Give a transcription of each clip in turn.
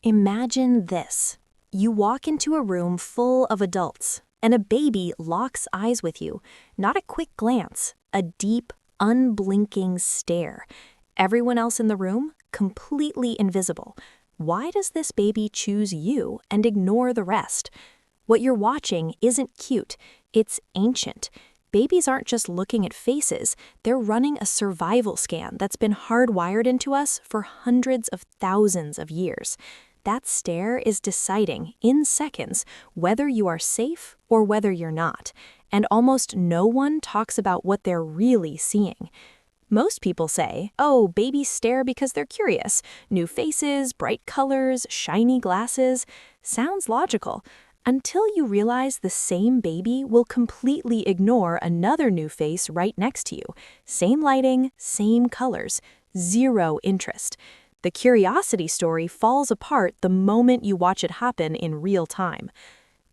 Imagine this. You walk into a room full of adults, and a baby locks eyes with you. Not a quick glance, a deep, unblinking stare. Everyone else in the room, completely invisible. Why does this baby choose you and ignore the rest? What you're watching isn't cute, it's ancient. Babies aren't just looking at faces, they're running a survival scan that's been hardwired into us for hundreds of thousands of years. That stare is deciding, in seconds, whether you are safe or whether you're not. And almost no one talks about what they're really seeing. Most people say, oh, babies stare because they're curious. New faces, bright colors, shiny glasses. Sounds logical. Until you realize the same baby will completely ignore another new face right next to you. Same lighting, same colors, zero interest. The curiosity story falls apart the moment you watch it happen in real time.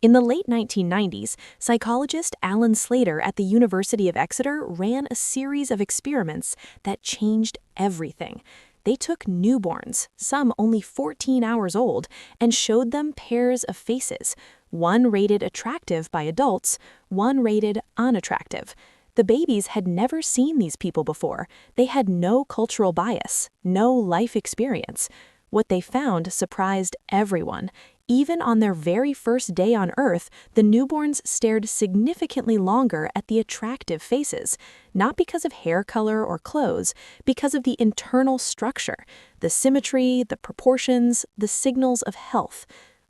In the late 1990s, psychologist Alan Slater at the University of Exeter ran a series of experiments that changed everything. They took newborns, some only 14 hours old, and showed them pairs of faces, one rated attractive by adults, one rated unattractive. The babies had never seen these people before. They had no cultural bias, no life experience. What they found surprised everyone. Even on their very first day on Earth, the newborns stared significantly longer at the attractive faces, not because of hair color or clothes, because of the internal structure, the symmetry, the proportions, the signals of health.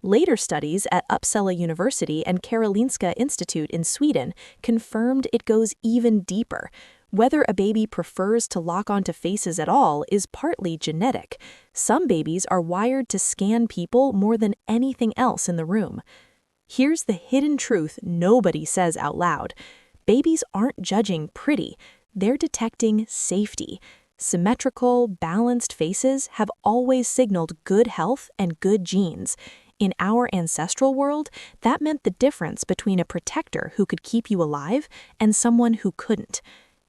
Later studies at Uppsala University and Karolinska Institute in Sweden confirmed it goes even deeper. Whether a baby prefers to lock onto faces at all is partly genetic. Some babies are wired to scan people more than anything else in the room. Here's the hidden truth nobody says out loud. Babies aren't judging pretty, they're detecting safety. Symmetrical, balanced faces have always signaled good health and good genes. In our ancestral world, that meant the difference between a protector who could keep you alive and someone who couldn't.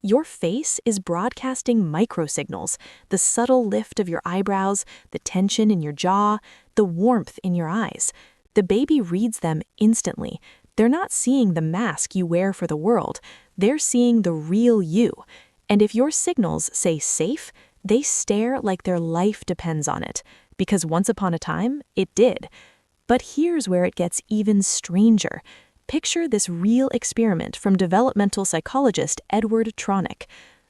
Your face is broadcasting microsignals, the subtle lift of your eyebrows, the tension in your jaw, the warmth in your eyes. The baby reads them instantly. They're not seeing the mask you wear for the world. They're seeing the real you. And if your signals say safe, they stare like their life depends on it. Because once upon a time, it did. But here's where it gets even stranger. Picture this real experiment from developmental psychologist Edward Tronick.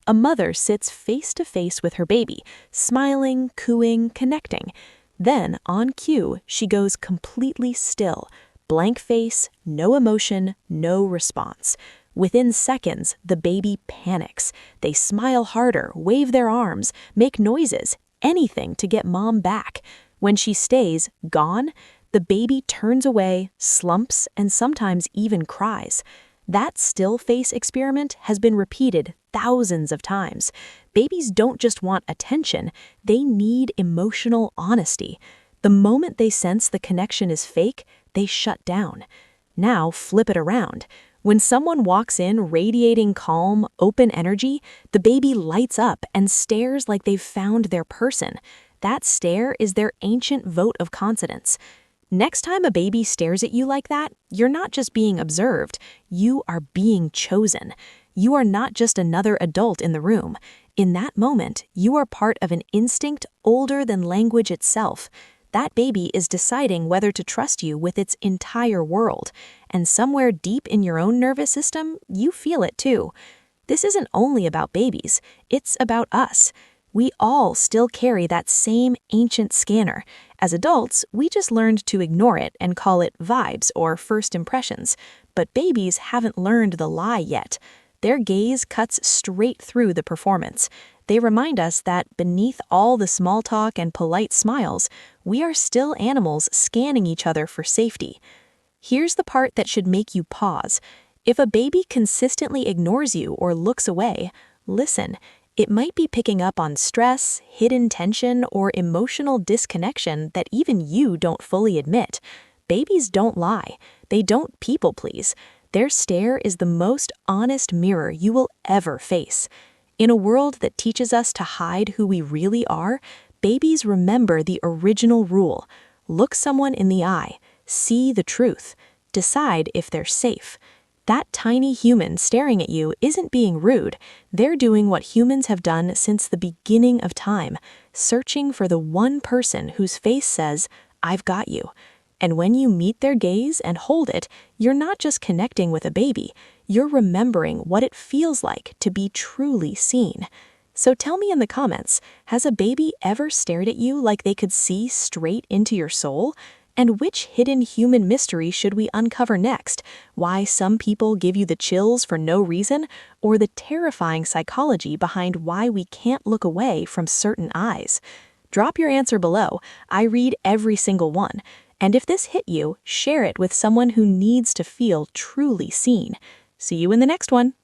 A mother sits face to face with her baby, smiling, cooing, connecting. Then, on cue, she goes completely still. Blank face, no emotion, no response. Within seconds, the baby panics. They smile harder, wave their arms, make noises, anything to get mom back. When she stays gone, the baby turns away, slumps, and sometimes even cries. That still face experiment has been repeated thousands of times. Babies don't just want attention, they need emotional honesty. The moment they sense the connection is fake, they shut down. Now flip it around. When someone walks in radiating calm, open energy, the baby lights up and stares like they've found their person. That stare is their ancient vote of confidence. Next time a baby stares at you like that, you're not just being observed, you are being chosen. You are not just another adult in the room. In that moment, you are part of an instinct older than language itself. That baby is deciding whether to trust you with its entire world. And somewhere deep in your own nervous system, you feel it too. This isn't only about babies, it's about us. We all still carry that same ancient scanner. As adults, we just learned to ignore it and call it vibes or first impressions. But babies haven't learned the lie yet. Their gaze cuts straight through the performance. They remind us that beneath all the small talk and polite smiles, we are still animals scanning each other for safety. Here's the part that should make you pause. If a baby consistently ignores you or looks away, listen. It might be picking up on stress, hidden tension, or emotional disconnection that even you don't fully admit. Babies don't lie. They don't people please. Their stare is the most honest mirror you will ever face. In a world that teaches us to hide who we really are, babies remember the original rule. Look someone in the eye, see the truth, decide if they're safe. That tiny human staring at you isn't being rude. They're doing what humans have done since the beginning of time, searching for the one person whose face says, "I've got you." And when you meet their gaze and hold it, you're not just connecting with a baby, you're remembering what it feels like to be truly seen. So tell me in the comments, has a baby ever stared at you like they could see straight into your soul? And which hidden human mystery should we uncover next? Why some people give you the chills for no reason, or the terrifying psychology behind why we can't look away from certain eyes? Drop your answer below. I read every single one. And if this hit you, share it with someone who needs to feel truly seen. See you in the next one.